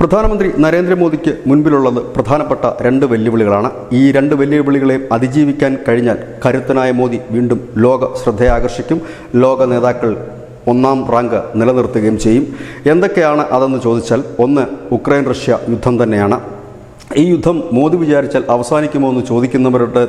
പ്രധാനമന്ത്രി നരേന്ദ്രമോദിക്ക് മുൻപിലുള്ളത് പ്രധാനപ്പെട്ട രണ്ട് വെല്ലുവിളികളാണ്. ഈ രണ്ട് വെല്ലുവിളികളെയും അതിജീവിക്കാൻ കഴിഞ്ഞാൽ കരുത്തനായ മോദി വീണ്ടും ലോക ശ്രദ്ധയാകർഷിക്കും. ലോക നേതാക്കൾ ഒന്നാം റാങ്ക് നിലനിർത്തുകയും ചെയ്യും. എന്തൊക്കെയാണ് അതെന്ന് ചോദിച്ചാൽ, ഒന്ന്, ഉക്രൈൻ റഷ്യ യുദ്ധം തന്നെയാണ്. ഈ യുദ്ധം മോദി വിചാരിച്ചാൽ അവസാനിക്കുമോ എന്ന് ചോദിക്കുന്നവരുടെ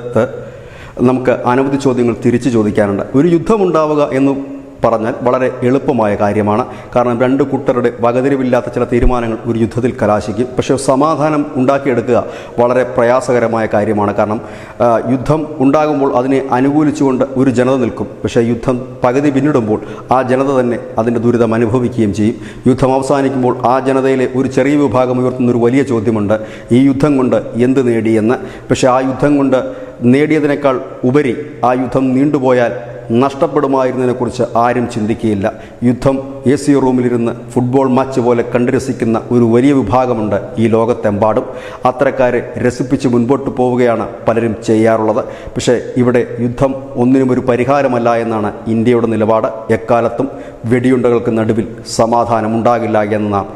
നമുക്ക് അനവധി ചോദ്യങ്ങൾ തിരിച്ചു ചോദിക്കാനുണ്ട്. ഒരു യുദ്ധമുണ്ടാവുക എന്ന് പറഞ്ഞാൽ വളരെ എളുപ്പമായ കാര്യമാണ്. കാരണം രണ്ട് കൂട്ടരുടെ വകതിരിവില്ലാത്ത ചില തീരുമാനങ്ങൾ ഒരു യുദ്ധത്തിൽ കലാശിക്കും. പക്ഷേ സമാധാനം ഉണ്ടാക്കിയെടുക്കുക വളരെ പ്രയാസകരമായ കാര്യമാണ്. കാരണം യുദ്ധം ഉണ്ടാകുമ്പോൾ അതിനെ അനുകൂലിച്ചുകൊണ്ട് ഒരു ജനത നിൽക്കും. പക്ഷേ യുദ്ധം പകുതി പിന്നിടുമ്പോൾ ആ ജനത തന്നെ അതിൻ്റെ ദുരിതം അനുഭവിക്കുകയും ചെയ്യും. യുദ്ധം അവസാനിക്കുമ്പോൾ ആ ജനതയിലെ ഒരു ചെറിയ വിഭാഗം ഉയർത്തുന്നൊരു വലിയ ചോദ്യമുണ്ട്, ഈ യുദ്ധം കൊണ്ട് എന്ത് നേടിയെന്ന്. പക്ഷേ ആ യുദ്ധം കൊണ്ട് നേടിയതിനേക്കാൾ ഉപരി ആ യുദ്ധം നീണ്ടുപോയാൽ നഷ്ടപ്പെടുമായിരുന്നതിനെക്കുറിച്ച് ആരും ചിന്തിക്കുകയില്ല. യുദ്ധം AC റൂമിലിരുന്ന് ഫുട്ബോൾ മാച്ച് പോലെ കണ്ടുരസിക്കുന്ന ഒരു വലിയ വിഭാഗമുണ്ട് ഈ ലോകത്തെമ്പാടും. അത്തരക്കാരെ രസിപ്പിച്ച് മുൻപോട്ട് പോവുകയാണ് പലരും ചെയ്യാറുള്ളത്. പക്ഷേ ഇവിടെ യുദ്ധം ഒന്നിനും ഒരു പരിഹാരമല്ല എന്നാണ് ഇന്ത്യയുടെ നിലപാട്. എക്കാലത്തും വെടിയുണ്ടകൾക്ക് നടുവിൽ സമാധാനമുണ്ടാകില്ല എന്ന് നാം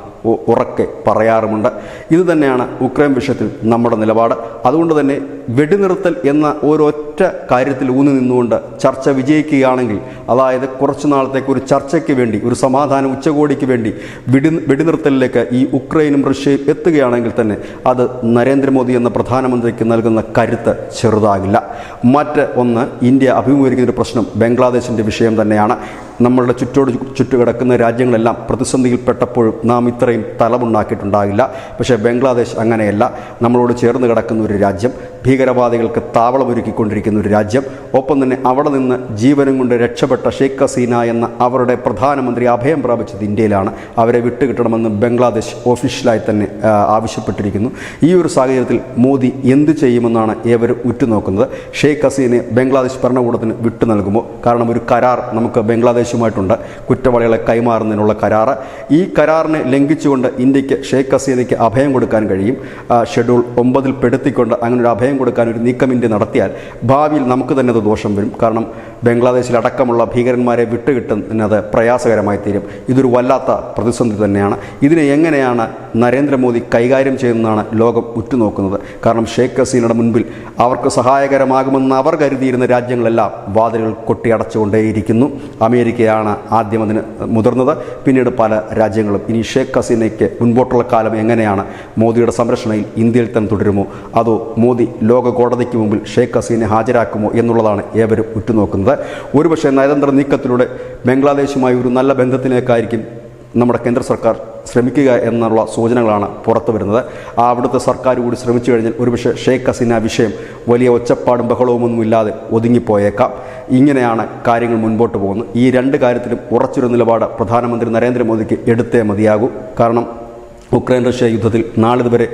ഉറക്കെ പറയാറുമുണ്ട്. ഇതുതന്നെയാണ് ഉക്രൈൻ വിഷയത്തിൽ നമ്മുടെ നിലപാട്. അതുകൊണ്ട് തന്നെ വെടിനിർത്തൽ എന്ന ഒരൊറ്റ കാര്യത്തിൽ ഊന്നി നിന്നുകൊണ്ട് ചർച്ച വിജയിക്കുകയാണെങ്കിൽ, അതായത് കുറച്ചു നാളത്തേക്ക് ഒരു ചർച്ചയ്ക്ക് വേണ്ടി, ഒരു സമാധാന ഉച്ചകോടിക്ക് വേണ്ടി വെടിനിർത്തലിലേക്ക് ഈ ഉക്രൈനും റഷ്യയും എത്തുകയാണെങ്കിൽ തന്നെ അത് നരേന്ദ്രമോദി എന്ന പ്രധാനമന്ത്രിക്ക് നൽകുന്ന കരുത്ത് ചെറുതാകില്ല. മറ്റ് ഒന്ന്, ഇന്ത്യ അഭിമുഖീകരിക്കുന്ന പ്രശ്നം ബംഗ്ലാദേശിൻ്റെ വിഷയം തന്നെയാണ്. നമ്മളുടെ ചുറ്റുകിടക്കുന്ന രാജ്യങ്ങളെല്ലാം പ്രതിസന്ധിയിൽപ്പെട്ടപ്പോഴും നാം ഇത്രയും തലമുണ്ടാക്കിയിട്ടുണ്ടാകില്ല. പക്ഷേ ബംഗ്ലാദേശ് അങ്ങനെയല്ല. നമ്മളോട് ചേർന്ന് കിടക്കുന്ന ഒരു രാജ്യം, ഭീകരവാദികൾക്ക് താവളമൊരുക്കിക്കൊണ്ടിരിക്കുന്ന ഒരു രാജ്യം. ഒപ്പം തന്നെ അവിടെ നിന്ന് ജീവനും കൊണ്ട് രക്ഷപ്പെട്ട ഷെയ്ഖ് ഹസീന എന്ന അവരുടെ പ്രധാനമന്ത്രി അഭയം പ്രാപിച്ചത് ഇന്ത്യയിലാണ്. അവരെ വിട്ടുകിട്ടണമെന്ന് ബംഗ്ലാദേശ് ഒഫീഷ്യലായി തന്നെ ആവശ്യപ്പെട്ടിരിക്കുന്നു. ഈ ഒരു സാഹചര്യത്തിൽ മോദി എന്ത് ചെയ്യുമെന്നാണ് ഏവരും ഉറ്റുനോക്കുന്നത്. ഷെയ്ഖ് ഹസീനെ ബംഗ്ലാദേശ് ഭരണകൂടത്തിന് വിട്ടു നൽകുമോ? കാരണം ഒരു കരാർ നമുക്ക് ബംഗ്ലാദേശുമായിട്ടുണ്ട്, കുറ്റവാളികളെ കൈമാറുന്നതിനുള്ള കരാർ. ഈ കരാറിനെ ലംഘിച്ചുകൊണ്ട് ഇന്ത്യക്ക് ഷെയ്ഖ് ഹസീനയ്ക്ക് അഭയം കൊടുക്കാൻ കഴിയും. ഷെഡ്യൂൾ 9 പെടുത്തിക്കൊണ്ട് അങ്ങനെ ഒരു അഭയം കൊടുക്കാൻ ഒരു നീക്കം ഇന്ത്യ നടത്തിയാൽ ഭാവിയിൽ നമുക്ക് തന്നെ അത് ദോഷം വരും. കാരണം ബംഗ്ലാദേശിലടക്കമുള്ള ഭീകരന്മാരെ വിട്ടുകിട്ടുന്നത് പ്രയാസകരമായി തീരും. ഇതൊരു വല്ലാത്ത പ്രതിസന്ധി തന്നെയാണ്. ഇതിനെ എങ്ങനെയാണ് നരേന്ദ്രമോദി കൈകാര്യം ചെയ്യുന്നതാണ് ലോകം ഉറ്റുനോക്കുന്നത്. കാരണം ഷെയ്ഖ് ഹസീനയുടെ മുൻപിൽ അവർക്ക് സഹായകരമാകുമെന്ന് അവർ കരുതിയിരുന്ന രാജ്യങ്ങളെല്ലാം വാതിലുകൾ കൊട്ടിയടച്ചുകൊണ്ടേയിരിക്കുന്നു. അമേരിക്കയാണ് ആദ്യം അതിന് മുതിർന്നത്, പിന്നീട് പല രാജ്യങ്ങളും. ഇനി ഷെയ്ഖ് ഹസീനയ്ക്ക് മുൻപോട്ടുള്ള കാലം എങ്ങനെയാണ്? മോദിയുടെ സംരക്ഷണയിൽ ഇന്ത്യയിൽ തന്നെ തുടരുമോ, അതോ മോദി ലോക കോടതിക്ക് മുമ്പിൽ ഷെയ്ഖ് ഹസീനെ ഹാജരാക്കുമോ എന്നുള്ളതാണ് ഏവരും ഉറ്റുനോക്കുന്നത്. ഒരുപക്ഷെ നയതന്ത്ര നീക്കത്തിലൂടെ ബംഗ്ലാദേശുമായി ഒരു നല്ല ബന്ധത്തിലേക്കായിരിക്കും നമ്മുടെ കേന്ദ്ര സർക്കാർ ശ്രമിക്കുക എന്നുള്ള സൂചനകളാണ് പുറത്തു വരുന്നത്. അവിടുത്തെ സർക്കാർ കൂടി ശ്രമിച്ചു കഴിഞ്ഞാൽ ഒരുപക്ഷെ ഷെയ്ഖ് ഹസീന വിഷയം വലിയ ഒച്ചപ്പാടും ബഹളവുമൊന്നുമില്ലാതെ ഒതുങ്ങിപ്പോയേക്കാം. ഇങ്ങനെയാണ് കാര്യങ്ങൾ മുൻപോട്ട് പോകുന്നത്. ഈ രണ്ട് കാര്യത്തിലും ഉറച്ചൊരു നിലപാട് പ്രധാനമന്ത്രി നരേന്ദ്രമോദിക്ക് എടുത്തേ മതിയാകൂ. കാരണം ഉക്രൈൻ റഷ്യ യുദ്ധത്തിൽ നാളിതുവരെ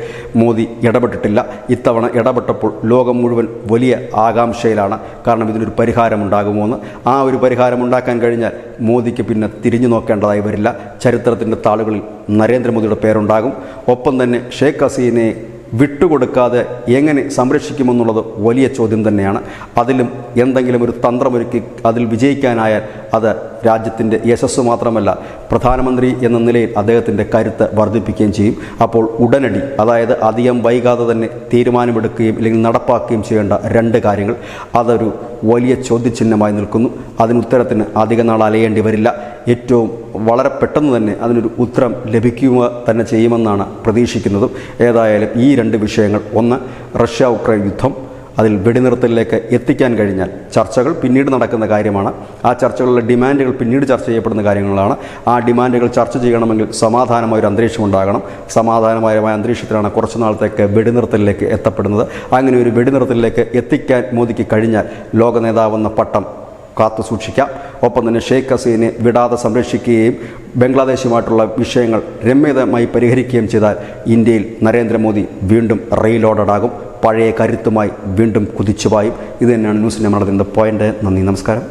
മോദി ഇടപെട്ടിട്ടില്ല. ഇത്തവണ ഇടപെട്ടപ്പോൾ ലോകം മുഴുവൻ വലിയ ആകാംക്ഷയിലാണ്. കാരണം ഇതിനൊരു പരിഹാരമുണ്ടാകുമോ എന്ന്. ആ ഒരു പരിഹാരമുണ്ടാക്കാൻ കഴിഞ്ഞാൽ മോദിക്ക് പിന്നെ തിരിഞ്ഞു നോക്കേണ്ടതായി വരില്ല. ചരിത്രത്തിൻ്റെ താളുകളിൽ നരേന്ദ്രമോദിയുടെ പേരുണ്ടാകും. ഒപ്പം തന്നെ ഷെയ്ഖ് ഹസീനയെ വിട്ടുകൊടുക്കാതെ എങ്ങനെ സംരക്ഷിക്കുമെന്നുള്ളത് വലിയ ചോദ്യം തന്നെയാണ്. അതിലും എന്തെങ്കിലും ഒരു തന്ത്രമൊരുക്കി അതിൽ വിജയിക്കാനായാൽ അത് രാജ്യത്തിൻ്റെ യശസ് മാത്രമല്ല, പ്രധാനമന്ത്രി എന്ന നിലയിൽ അദ്ദേഹത്തിൻ്റെ കരുത്ത് വർദ്ധിപ്പിക്കുകയും ചെയ്യും. അപ്പോൾ ഉടനടി, അതായത് അധികം വൈകാതെ തന്നെ തീരുമാനമെടുക്കുകയും അല്ലെങ്കിൽ നടപ്പാക്കുകയും ചെയ്യേണ്ട രണ്ട് കാര്യങ്ങൾ, അതൊരു വലിയ ചോദ്യചിഹ്നമായി നിൽക്കുന്നു. അതിനുത്തരത്തിന് അധിക നാൾ അലയേണ്ടി വരില്ല. ഏറ്റവും വളരെ പെട്ടെന്ന് തന്നെ അതിനൊരു ഉത്തരം ലഭിക്കുക തന്നെ ചെയ്യുമെന്നാണ് പ്രതീക്ഷിക്കുന്നതും. ഏതായാലും ഈ രണ്ട് വിഷയങ്ങൾ, ഒന്ന് റഷ്യ ഉക്രൈൻ യുദ്ധം, അതിൽ വെടിനിർത്തലിലേക്ക് എത്തിക്കാൻ കഴിഞ്ഞാൽ ചർച്ചകൾ പിന്നീട് നടക്കുന്ന കാര്യമാണ്. ആ ചർച്ചകളിലെ ഡിമാൻഡുകൾ പിന്നീട് ചർച്ച ചെയ്യപ്പെടുന്ന കാര്യങ്ങളാണ്. ആ ഡിമാൻഡുകൾ ചർച്ച ചെയ്യണമെങ്കിൽ സമാധാനമായ ഒരു അന്തരീക്ഷം ഉണ്ടാകണം. സമാധാനമായ അന്തരീക്ഷത്തിലാണ് കുറച്ചു നാളത്തേക്ക് വെടിനിർത്തലിലേക്ക് എത്തപ്പെടുന്നത്. അങ്ങനെ ഒരു വെടിനിർത്തലിലേക്ക് എത്തിക്കാൻ മോദിക്ക് കഴിഞ്ഞാൽ ലോക നേതാവെന്ന പട്ടം കാത്തു സൂക്ഷിക്കാം. ഒപ്പം തന്നെ ഷെയ്ഖ് ഹസീനെ വിടാതെ സംരക്ഷിക്കുകയും ബംഗ്ലാദേശുമായിട്ടുള്ള വിഷയങ്ങൾ രമ്യതമായി പരിഹരിക്കുകയും ചെയ്താൽ ഇന്ത്യയിൽ നരേന്ദ്രമോദി വീണ്ടും റീലോഡഡ് ആകും. പഴയ കരുത്തുമായി വീണ്ടും കുതിച്ചുപായും. ഇത് തന്നെയാണ് ന്യൂസ് നമ്മൾ അതിൻ്റെ പോയിൻ്റ്. നന്ദി, നമസ്കാരം.